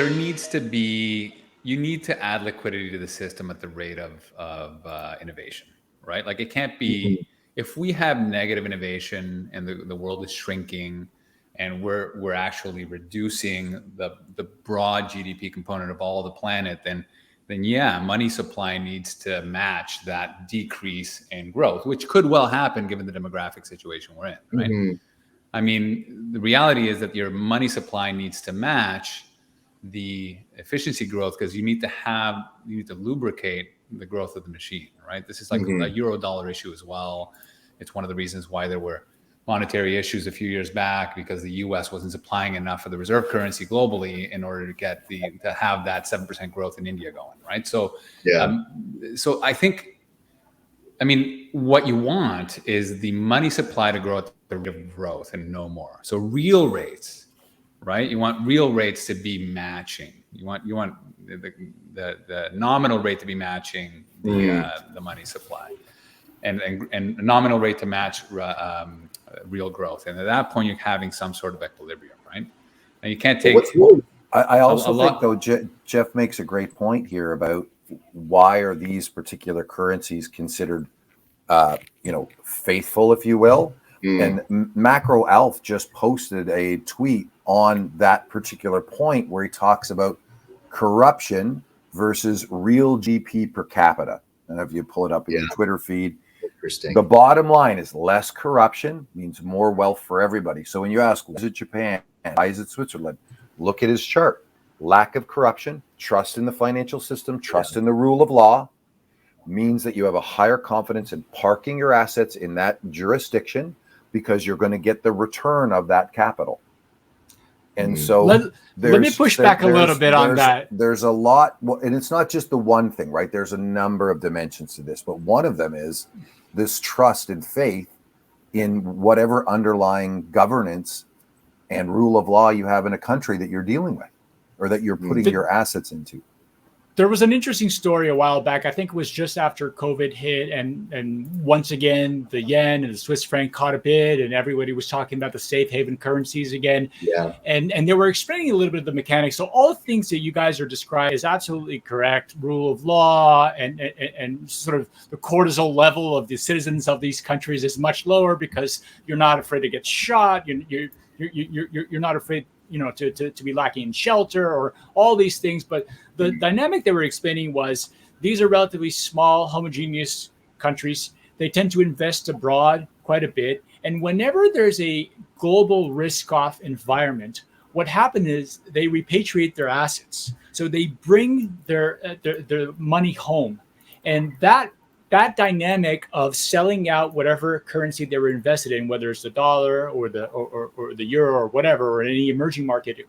there needs to be, you need to add liquidity to the system at the rate of innovation, right? Like it can't Mhm. be, if we have negative innovation and the world is shrinking and we're actually reducing the broad GDP component of all the planet, then yeah, money supply needs to match that decrease in growth, which could well happen given the demographic situation we're in, right? Mhm. I mean, the reality is that your money supply needs to match the efficiency growth because you need to lubricate the growth of the machine, right? This is like a Mhm. euro dollar issue as well. It's one of the reasons why there were monetary issues a few years back because the US wasn't supplying enough of the reserve currency globally in order to have that 7% growth in India going, right? Yeah. So I mean, what you want is the money supply to grow at the rate of growth and no more. So real rates, right? You want real rates to be matching. You want the nominal rate to be matching Mm. the money supply, and nominal rate to match real growth. And at that point, you're having some sort of equilibrium, right? And you can't But what's take really I a also think, though, lot. Jeff makes a great point here about why are these particular currencies considered, faithful, if you will. Mm. And Macro Alf just posted a tweet on that particular point where he talks about corruption versus real GP per capita. And if you pull it up in Yeah. your Twitter feed, Interesting. the bottom line is less corruption means more wealth for everybody. So when you ask, why is it Japan? Why is it Switzerland? Look at his chart. Lack of corruption, trust in the financial system, trust in the rule of law means that you have a higher confidence in parking your assets in that jurisdiction because you're going to get the return of that capital. And so let me push back a little bit on that. There's a lot, and it's not just the one thing, right? There's a number of dimensions to this, but one of them is this trust and faith in whatever underlying governance and rule of law you have in a country that you're dealing with or that you're putting your assets into. There was an interesting story a while back. I think it was just after COVID hit, and once again the yen and the Swiss franc caught a bid, and everybody was talking about the safe haven currencies again. Yeah. And they were explaining a little bit of the mechanics. So all the things that you guys are describing is absolutely correct. Rule of law and sort of the cortisol level of the citizens of these countries is much lower because you're not afraid to get shot. You're not afraid, to be lacking in shelter or all these things. But the dynamic they were explaining was these are relatively small, homogeneous countries. They tend to invest abroad quite a bit. And whenever there's a global risk-off environment, what happens is they repatriate their assets. So they bring their money home. And that dynamic of selling out whatever currency they were invested in, whether it's the dollar or the euro or whatever, or any emerging market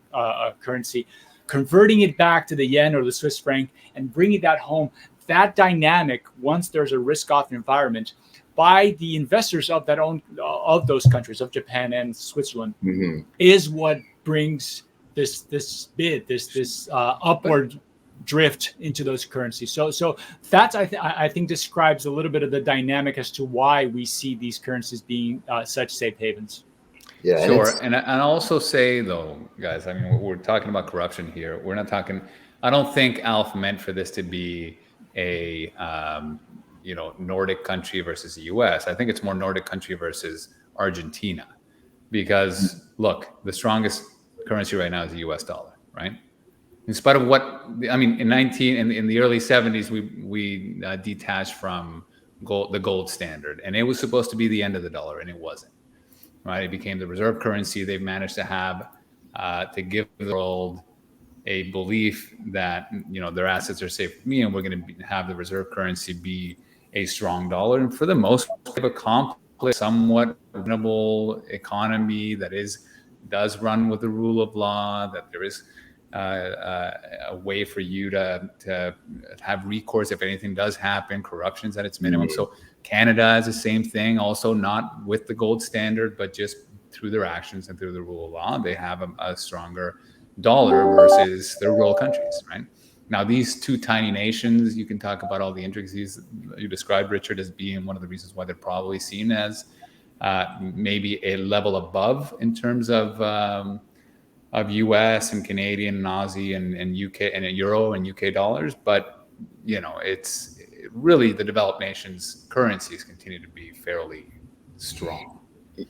currency, converting it back to the yen or the Swiss franc and bringing that home, that dynamic, once there's a risk-off environment, by the investors of those countries, of Japan and Switzerland, is what brings this upward drift into those currencies. So that's I think describes a little bit of the dynamic as to why we see these currencies being such safe havens. Yeah, Sure. And I'll also say, though, guys, I mean, we're talking about corruption here. We're not talking, I don't think Alf meant for this to be a, Nordic country versus the US. I think it's more Nordic country versus Argentina. Because, look, the strongest currency right now is the US dollar, right? In spite of in the early 70s, we detached from the gold standard. And it was supposed to be the end of the dollar, and it wasn't. Right, it became the reserve currency. They've managed to have to give the world a belief that their assets are safe with me, and we're going to have the reserve currency be a strong dollar. And for the most part, they've accomplished somewhat reasonable economy that does run with the rule of law. That there is a way for you to have recourse if anything does happen. Corruption's at its minimum. So Canada has the same thing, also not with the gold standard, but just through their actions and through the rule of law, they have a stronger dollar versus their rural countries, right? Now, these two tiny nations, you can talk about all the intricacies you described, Richard, as being one of the reasons why they're probably seen as maybe a level above in terms of US and Canadian and Aussie and UK and Euro and UK dollars, but it's really the developed nations' currencies continue to be fairly strong.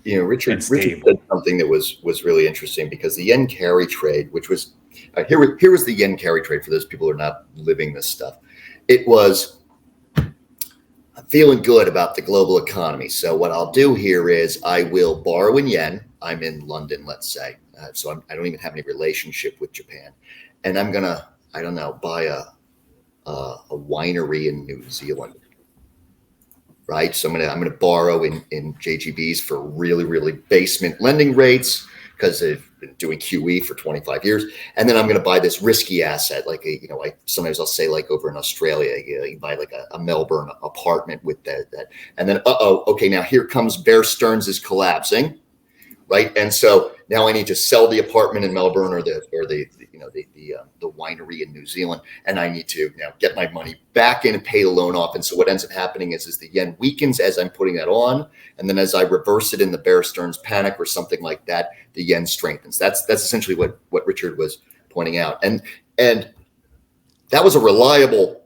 Richard said something that was really interesting, because the yen carry trade, which was here was the yen carry trade for those people who are not living this stuff. It was, I'm feeling good about the global economy. So what I'll do here is I will borrow in yen. I'm in London, let's say. So I don't even have any relationship with Japan. And I'm going to, I don't know, buy a winery in New Zealand. Right. So I'm going to borrow in JGBs for really, really basement lending rates, because they've been doing QE for 25 years. And then I'm going to buy this risky asset, like sometimes I'll say, like over in Australia, you buy like a Melbourne apartment with that. And then, okay, now here comes Bear Stearns is collapsing. Right. And so now I need to sell the apartment in Melbourne or the winery in New Zealand. And I need to now get my money back in and pay the loan off. And so what ends up happening is the yen weakens as I'm putting that on. And then as I reverse it in the Bear Stearns panic or something like that, the yen strengthens. That's essentially what Richard was pointing out. And that was a reliable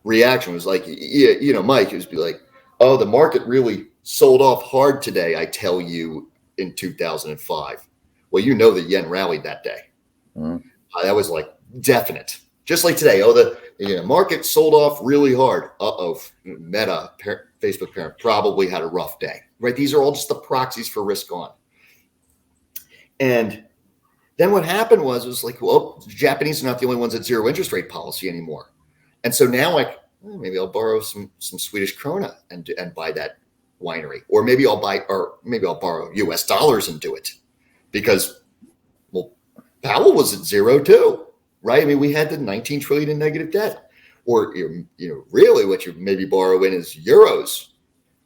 reaction. It was like, Mike, it was be like, oh, the market really sold off hard today, I tell you, in 2005. Well, the yen rallied that day. That was like definite. Just like today, the market sold off really hard. Meta, Facebook parent, probably had a rough day. Right? These are all just the proxies for risk on. And then what happened was like, well, the Japanese are not the only ones at zero interest rate policy anymore. And so now maybe I'll borrow some Swedish krona and buy that winery, or maybe I'll borrow US dollars and do it, because Powell was at zero too, right? I mean, we had the 19 trillion in negative debt, or really what you maybe borrow in is euros.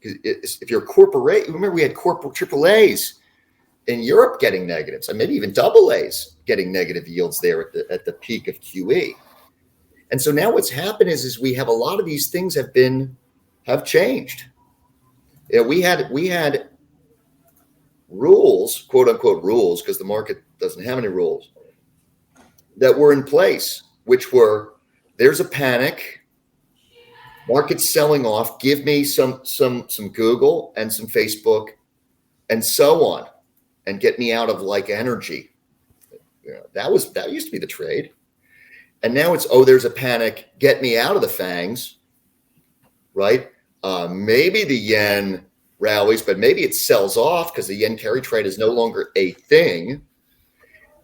If you're a corporate, remember we had corporate AAAs in Europe getting negatives, and maybe even double A's getting negative yields there at the peak of QE. And so now what's happened is we have a lot of these things have changed. We had rules, quote unquote rules, because the market doesn't have any rules, that were in place, which were, there's a panic, market's selling off, give me some Google and some Facebook and so on, and get me out of like energy. That used to be the trade. And now it's, there's a panic, get me out of the fangs, right? Maybe the yen rallies, but maybe it sells off because the yen carry trade is no longer a thing.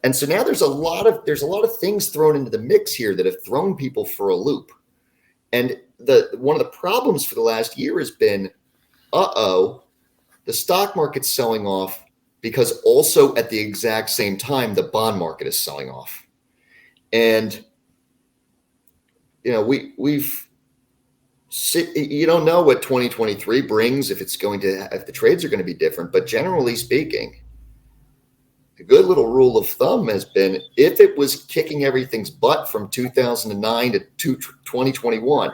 And so now there's a lot of things thrown into the mix here that have thrown people for a loop. And one of the problems for the last year has been, the stock market's selling off, because also at the exact same time, the bond market is selling off. And you don't know what 2023 brings, if the trades are going to be different, but generally speaking, a good little rule of thumb has been, if it was kicking everything's butt from 2009 to 2021,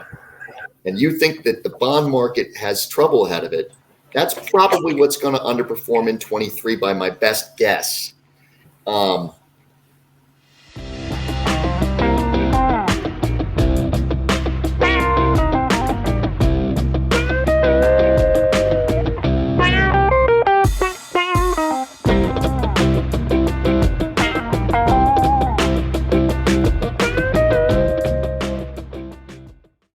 and you think that the bond market has trouble ahead of it, that's probably what's going to underperform in 23 by my best guess. And